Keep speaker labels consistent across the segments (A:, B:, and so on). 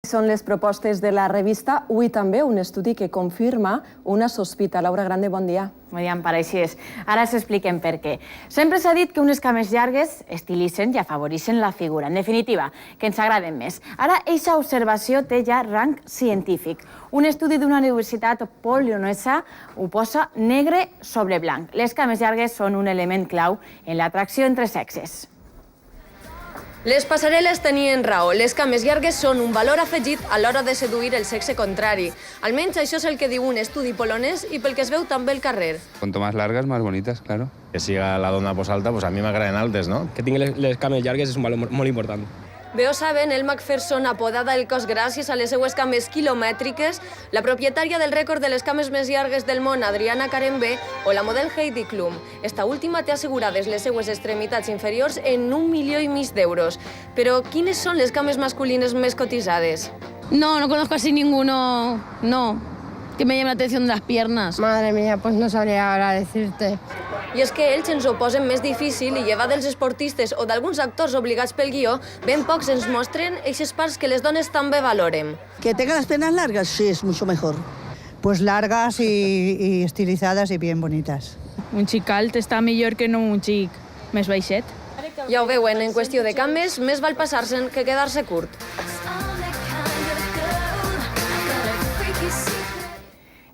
A: Són les propostes de la revista Avui també, un estudi que confirma una sospita. Laura Grande, bon dia.
B: Bon dia, Empara, així és. Ara s'expliquem per què. Sempre s'ha dit que unes cames llargues estilitzen i afavoreixen la figura. En definitiva, que ens agraden més. Ara, aquesta observació té ja rang científic. Un estudi d'una universitat polonesa ho posa negre sobre blanc. Les cames llargues són un element clau en l'atracció entre sexes.
C: Les passarel·les tenien raó. Les cames llargues són un valor afegit a l'hora de seduir el sexe contrari. Almenys això és el que diu un estudi polonès i pel que es veu també al carrer.
D: Cuanto más largas, más bonitas, claro.
E: Que siga la dona alta, pues a mi m'agraden altes, no?
F: Que tingui les cames llargues és un valor molt important.
C: Bé ho saben, Elle Macpherson, apodada el cos gràcies a les seues cames quilomètriques, la propietària del rècord de les cames més llargues del món, Adriana Karembé, o la model Heidi Klum. Esta última té assegurades les seues extremitats inferiors en 1,5 milions d'euros. Però quines són les cames masculines més cotitzades?
G: No conozco así ninguno, que me llame la atención de las piernas.
H: Madre mía, pues no sabría ahora decirte.
C: I és que ells ens ho posen més difícil i llevat dels esportistes o d'alguns actors obligats pel guió, ben pocs ens mostren eixes parts que les dones també valorem.
I: Que tenga las piernas largas, sí, es mucho mejor.
J: Pues largas y estilizadas y bien bonitas.
K: Un xic alt està millor que no un xic més baixet.
C: Ja ho veuen, en qüestió de cames, més val passar-se'n que quedar-se curt.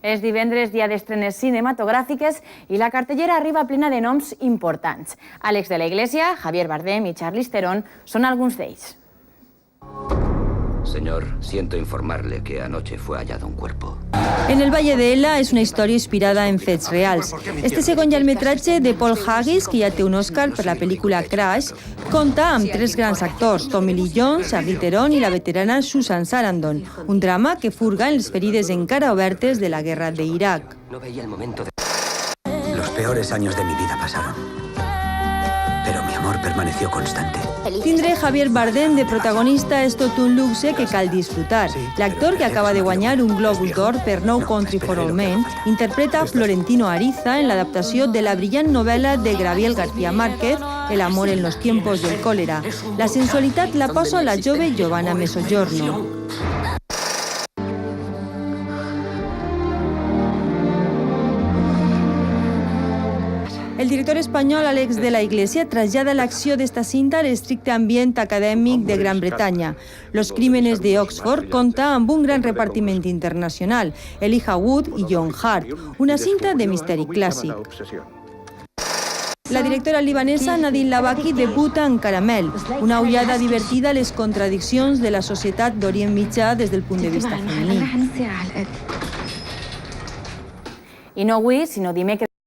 B: És divendres, dia d'estrenes cinematogràfiques, i la cartellera arriba plena de noms importants. Àlex de la Iglesia, Javier Bardem i Charlize Theron són alguns d'ells.
L: Señor, siento informarle que anoche fue hallado un cuerpo.
M: En el Valle de Ela és una història inspirada en fets reals. Este segon llargmetratge de Paul Haggis, que ja té un Oscar per la pel·lícula Crash, compta amb 3 grans actors, Tommy Lee Jones, Charlize Theron i la veterana Susan Sarandon. Un drama que furga en les ferides encara obertes de la guerra de Irak.
L: No veía el momento de... Los peores años de mi vida pasaron, pero mi amor permaneció constante.
M: Tindre Javier Bardem de protagonista és tot un luxe que cal disfrutar. L'actor, que acaba de guanyar un Globus d'Or per No Country for Old Men, interpreta Florentino Ariza en l'adaptació de la brillant novel·la de Gabriel García Márquez, El amor en los tiempos del cólera. La sensualitat la posa la jove Giovanna Mezzogiorno. El director espanyol Àlex de la Iglesia trasllada l'acció d'esta cinta a l'estricte ambient acadèmic de Gran Bretanya. Los crímenes de Oxford compta amb un gran repartiment internacional, Elijah Wood i John Hart, una cinta de misteri clàssic. La directora libanesa Nadine Labaki debuta en Caramel, una ullada divertida a les contradiccions de la societat d'Orient Mitjà des del punt de vista femení.
B: I no avui, sinó dimecres